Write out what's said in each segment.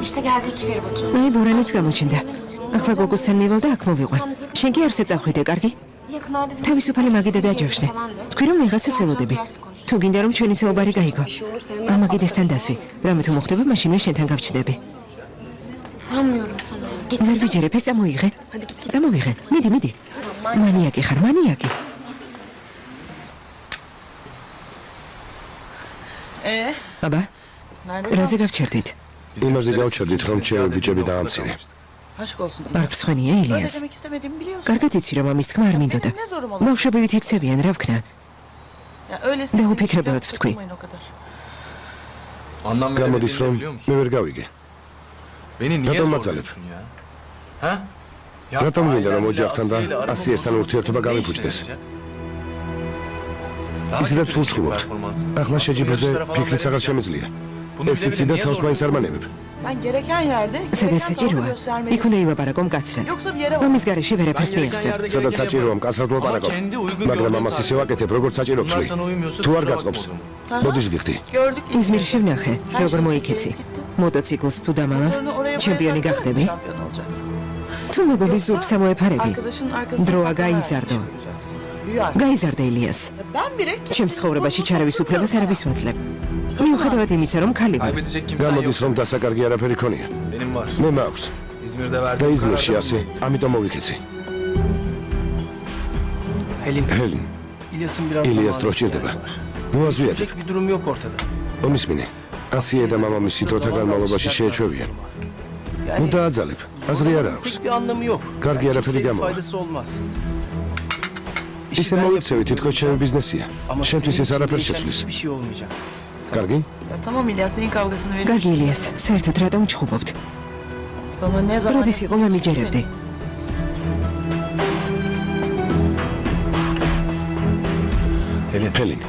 İşte geldik Feribot. Ay, Boranits გამოჩნდა. ახლა გოგოსთან მივალ და აქ მოვიყვან. შენ კი არსე წავხვიდე, კარგი? Yakınlarda bir თავისუფალი მაგიდა დაჯავშნე. თქვი რომ ვიღაცა ელოდები. თუ გინდა რომ ჩვენი საუბარი გაიგო. ამ მაგიდასთან დასვი. რამე თუ მოხდება, მაშინვე შენთან გავჩნდები. Anlamıyorum sana. Git. ვერ ვიჯერებ, ეს წამოიღე. Hadi git git. წამოიღე. მიდი. მანიაკი ხარ, მანიაკი. აბა, რაზე გავჩერდით? იმაზე გავჩერდით, რომ ჩემი ბიჭები დაამცირე. არ ფსხენია ილიას. კარგად იცი რომ ამის თქმა არ მინდოდა. ბავშვებივით იქცევიან, რა ვქნა? და უფიქრებოდ ვთქვი. გამოდის რომ მე ვერ გავიგე. რატომ მაძალებ? რატომ გინდა რომ ოჯახთან და ასიესთან ურთიერთობა გამიფუჭდეს? ისედაც ურჩხუბობთ. ახლა შეჯიბრზე ფიქრიც აღარ შემიძლია. ეს იცი და თავს მაინც არ მანებებ. სადაც საჭიროა, იქ უნდა ილაპარაკო მკაცრად. ამის გარეშე ვერაფერს მიიღწევ. სადაც საჭიროა მკაცრად ვლაპარაკო. მაგრამ ამას ისე ვაკეთებ, როგორც საჭირო ვთვლი. თუ არ გაწყობს, მოდის გიხდი. იზმირში ვნახე, როგორ მოიქეცი. მოტოციკლს თუ დამალავ, ჩემპიონი გახდები. თუ მეგობრის ზურგს ამოეფარები, დროა გაიზარდო. გაიზარდე ილიას. ჩემს ცხოვრებაში ჩარევის უფლებას არავის ვაძლევ. მიუხედავად იმისა, რომ ქალი ვარ. გამოდის რომ დასაკარგი არაფერი ქონია. მე მაქვს. და იზმირში ასე, ამიტომ მოვიქეცი. Helin. ილიას დრო სჭირდება. მოაზვიადებ. მომისმინე. ასიე და მამამისი დროთა განმავლობაში შეეჩვევიან. ნუ დააძალებ. აზრი არ აქვს. კარგი არაფერი გამოვა. ისე მოიქცევი, თითქოს ჩემი ბიზნესია. შენთვის ეს არაფერს შეცვლის. კარგი? კარგი ილიას, საერთოდ რატომ ჩხუბობთ? როდის იყო მამიჯერებდი? Helin,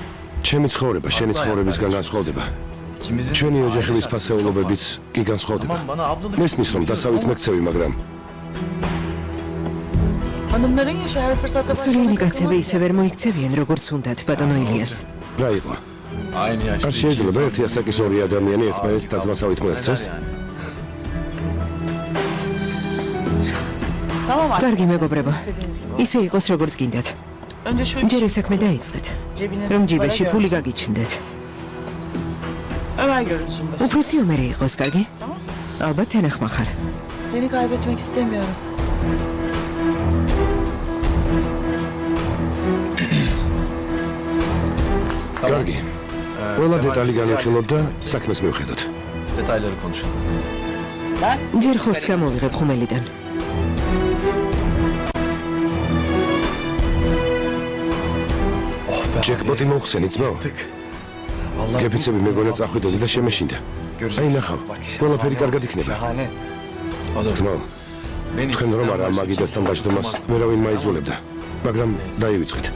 ჩემი ცხოვრება შენი ცხოვრებისგან განსხვავდება. ჩვენი ოჯახების ფასეულობებიც კი განსხვავდება. მესმის რომ დასავით მეკცევი, მაგრამ სულიანი კაცები ისე ვერ მოიქცევიან, როგორც უნდათ, ბატონო ილიას. რა იყო? არ შეიძლება ერთი ასაკის ორი ადამიანი ერთმანეთს დაძმასავით მოექცეს? კარგი მეგობრებო, ისე იყოს როგორც გინდათ. ჯერ ეს საქმე დაიწყეთ, რომ ჯიბეში ფული გაგიჩნდეთ. უფროსი ომერი იყოს, კარგი? ალბათ თანახმა ხარ. Seni kaybetmek istemiyorum. კარგი. ყველა დეტალი განვიხილოთ და საქმეს მივხედოთ. Detayları konuşalım. ჯერ ხორცს გამოვიღებ ხუმელიდან. ჯეკპოტი მოხსენი ძმაო. გეფიცები მეგონა წახვიდები და შემეშინდა. აი ნახავ, ყველაფერი კარგად იქნება. ძმაო, თქვენ რომ არა მაგიდასთან დაждომას ვერავინ მაიძულებდა, მაგრამ დაივიწყეთ.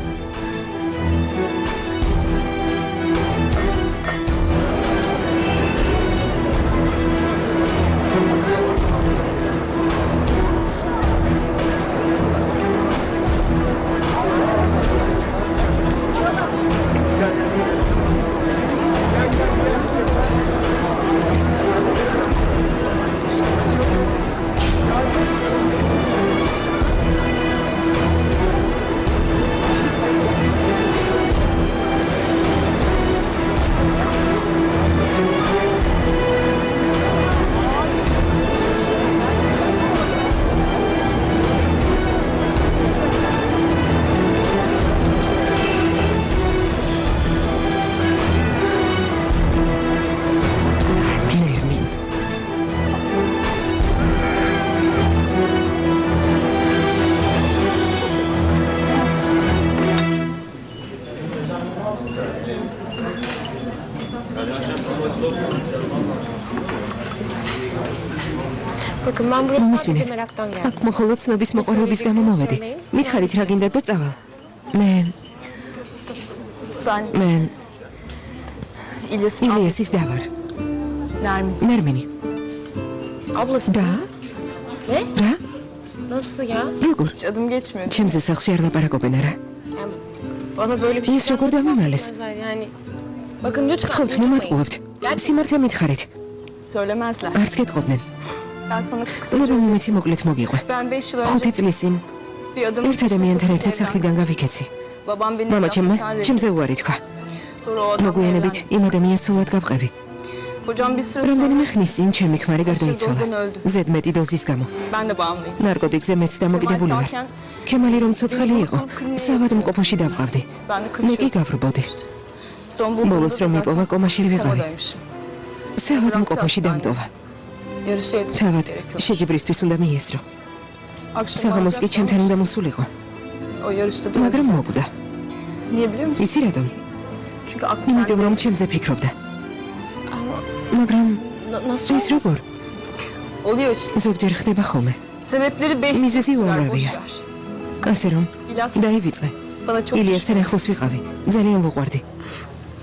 Bakın ben buraya sadece meraktan geldim. აქ მხოლოდ ცნობის მოყვარების გამო მოვედი. მითხარით რა გინდათ და წავალ. მე ილიასის და ვარ. ნერმინი. Ablası. და? Ne? რა? Nasıl ya? როგორ? Hiç adım geçmiyor. ჩემზე სახლში არ ლაპარაკობენ არა? Yani bana böyle bir şey ის როგორ დამიმალეს? Yani bakın lütfen. გთხოვთ, ნუ მატყუებთ. სიმართლე მითხარით. Söylemezler. არც გეტყობდნენ. Ben sana kısaca ნებანი özet. მეცი მოკლედ მოგიყვე. Ben 5 yıl 5 önce წლის წინ bir adım ერთ ადამიანთან ერთად სახლიდან გავიქეცი. Babam beni მამა ჩემმა evlatlıktan reddetti. ჩემზე უარი თქვა. Sonra o adamla მოგვიანებით evlendim. იმ ადამიანს სულად გავყევი. Kocam bir süre რამდენიმე sonra ხნის წინ ჩემი ქმარი გარდაიცვალა. დოზიდან öldü. ზედმეტი დოზის გამო. ben de bağımlıyım. ნარკოტიკზე მეც დამოკიდებული ვარ. Kemal ქემალი რომ ცოცხალი იყო, საავადმყოფოში დავყავდი. Ben de მე კი kaçıyordum. გავრბოდი. Son bulduğumda ბოლოს რომ მიპოვა კომაშივე ვიყავი. komadaymışım. საავადმყოფოში დამტოვა. Yarışa yetişmesi თავად gerekiyor. შეჯიბრისთვის უნდა მიესრო. Akşam საღამოს კი alacak ჩემთან ama უნდა მოსულიყო. o yarışta da მაგრამ öldü. მოკვდა. Niye biliyor musun? იცი რატომ? Çünkü aklı იმიტომ რომ bende. ჩემზე ფიქრობდა. მაგრამ Nasıl ის როგორ? Oluyor işte. ზოგჯერ ხდება ხოლმე. Sebepleri 5 Mizezi var, uğramıyor. boş ver. ასე რომ İlyas დაივიწყე. bana çok ილიასთან ახლოს ვიყავი. ძალიან ვუყვარდი.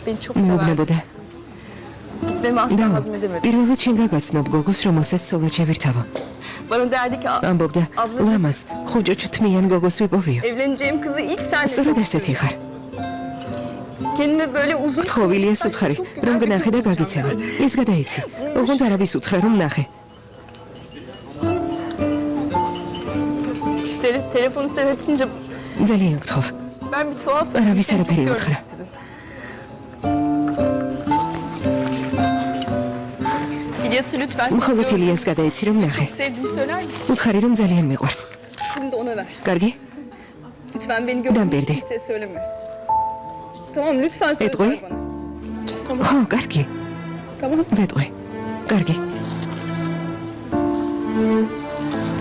beni çok sever. მეუბნებოდა. Gitmemi asla და hazmedemedi. პირველად შენ გაგაცნობ გოგოს, რომელსაც სოლად შევირთავო. Bana derdi ki ამბობდა, Ablacığım. ლამას, ხუჭო თმიან გოგოს ვიპოვიო. evleneceğim kızı ilk senle სწორედ çok ესეთი ხარ. Kendime böyle uzun გთხოვ ილიას saçlı, უთხარი, çok güzel რომ bir გნახე და kız გაგიცემი. bulacağım. ეს გადაიცი. ოღონდ არავის უთხრა რომ ნახე. Telefonu sen açınca ძალიან გთხოვ. ben bir tuhaf Arabi seni çok sarı görmek periyotra. istedim. İlyas'ı lütfen მხოლოდ seviyorum. ილიას გადაიცი რომ ნახე. Çok sevdiğimi söyler misin? უთხარი რომ ძალიან მიყვარს. Şimdi de ona ver. კარგი? Lütfen beni Ben gördüğün verdi. kimseye söyleme. Tamam lütfen söz Etkoy? ver bana. ხო, კარგი. Tamam ვეტყვი. კარგი.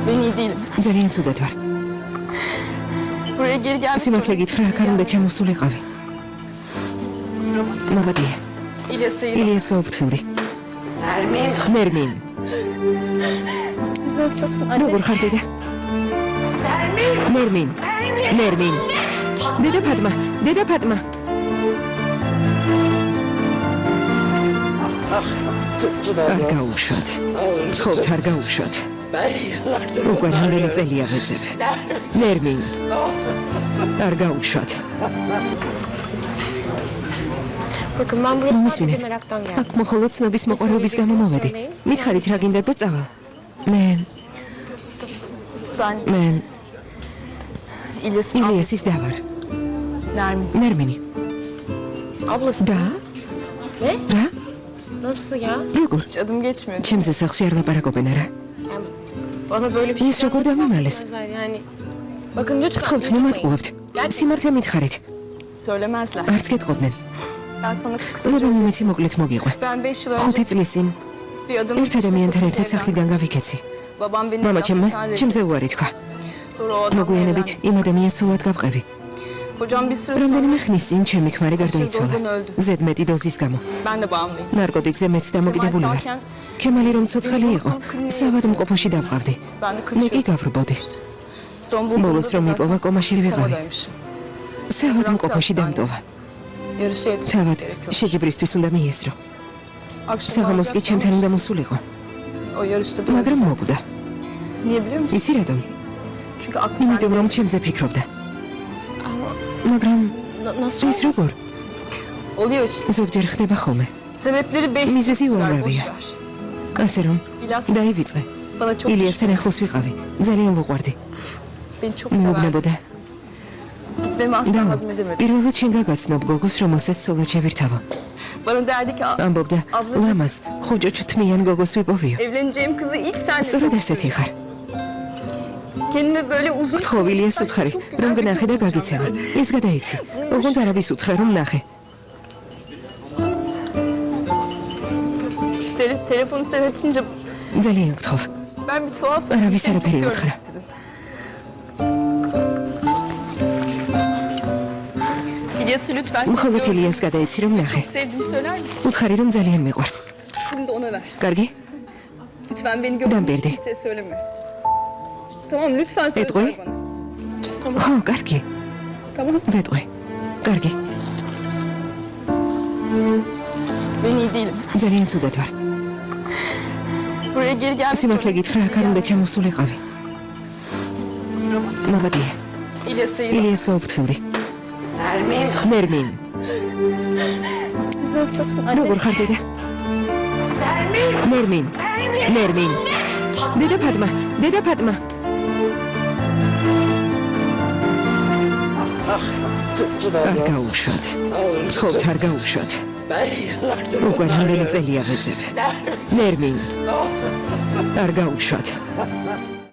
ben iyi değilim. ძალიან ცუდად ვარ. Buraya geri gelmek სიმართლე გითხრა, აქ არ უნდა ჩამოსულიყავი. მოგადია. İlyas'ı ილიას გაუფრთხილდი. ნერმინ. Nasılsın როგორ ხარ დედა? ნერმინ. ნერმინ. დედა ფატმა, დედა ფატმა. არ გაუშვათ. ხოთ არ გაუშვათ. უკვე რამდენი წელია ვეძებ. ნერმინ. არ გაუშვათ. Bakın ben buraya Mami sadece Smith. meraktan geldim. აქ მხოლოდ ცნობის მოყვარების გამო მოვედი. მითხარით რა გინდათ და წავალ. Ben მე İlyas'ın ილიასის და ვარ. Nermin. ნერმინი. Ablası. და? Ne? რა? Nasıl ya? როგორ? Hiç adım geçmiyor. ჩემზე სახლში არ ლაპარაკობენ არა? Yani bana böyle bir şey Biz rekorddan mı nasıl maalesef? bahsetmezler yani. Bakın lütfen. გთხოვთ ნუ მატყუებთ. სიმართლე მითხარით. Söylemezler. არც გეტყობდნენ. Ben sana kısaca ნებანი özet. მეცი მოკლედ მოგიყვე. Ben 5 yıl 5 önce წლის წინ bir adım ერთ ადამიანთან ერთად სახლიდან გავიქეცი. Babam beni მამა ჩემმა evlatlıktan reddetti. ჩემზე უარი თქვა. Sonra o adamla მოგვიანებით evlendim. იმ ადამიანს სულად გავყევი. Kocam bir süre რამდენიმე sonra ხნის წინ ჩემი ქმარი გარდაიცვალა. დოზიდან öldü. ზედმეტი დოზის გამო. ben de bağımlıyım. ნარკოტიკზე მეც დამოკიდებული ვარ. Kemal ქემალი რომ ცოცხალი იყო, საავადმყოფოში დავყავდი. Ben de მე კი kaçıyordum. გავრბოდი. Son bulduğumda ბოლოს რომ da მიპოვა zaten კომაშივე ვიყავი. komadaymışım. საავადმყოფოში დამტოვა. Yarışa yetişmesi თავად gerekiyor. შეჯიბრისთვის უნდა მიესრო. Akşam საღამოს კი alacak ჩემთან ama უნდა მოსულიყო. o yarışta da öldü მაგრამ zaten. მოკვდა. Niye biliyor musun? იცი რატომ? Çünkü aklı იმიტომ bende. რომ ჩემზე ფიქრობდა. Ama მაგრამ nasıl ის როგორ? Oluyor işte. ზოგჯერ ხდება ხოლმე. Sebepleri 5 Mizezi var, boş uğramıyor. ver. ასე რომ İlyas დაივიწყე. bana çok ილიასთან ახლოს ვიყავი. ძალიან ვუყვარდი. beni çok sever. მეუბნებოდა. Gitmemi asla და hazmedemedi. პირველად შენ გაგაცნობ გოგოს, რომელსაც სოლად შევირთავო. Bana derdi ki ამბობდა, Ablacığım. ლამას, ხუჭო თმიან გოგოს ვიპოვიო. evleneceğim kızı ilk senle სწორედ çok ესეთი seviyorum. ხარ. Kendime böyle uzun გთხოვ ილიას saçlı, უთხარი, çok güzel რომ bir გნახე და kız bulacağım გაგიცემი. yani. ეს გადაიცი. ოღონდ არავის უთხრა რომ ნახე. Telefonu sen açınca ძალიან გთხოვ. ben bir tuhaf Arabi seni sarı çok periyotra. görmek istedim. İlyas'ı lütfen მხოლოდ seviyorum. ილიას გადაიცი რომ ნახე. Çok sevdiğimi söyler misin? უთხარი რომ ძალიან მიყვარს. Şimdi de ona ver. კარგი? Lütfen beni Ben gördüğün verdi. kimseye söyleme. Tamam lütfen söz Etkoy? ver bana. ხო, კარგი. Tamam ვეტყვი. კარგი. ben iyi değilim. ძალიან ცუდად ვარ. Buraya geri gelmek სიმართლე გითხრა, აქ არ უნდა ჩამოსულიყავი. მოგადია. İlyas'ı ილიას გაუფრთხილდი. ნერმინ. Nasılsın როგორ ხარ დედა? ნერმინ. დედა ფატმა. არ გაუშვათ. ცხობთ არ გაუშვათ. უკვე რამდენი წელია ვეძებ. ნერმინ. არ გაუშვათ.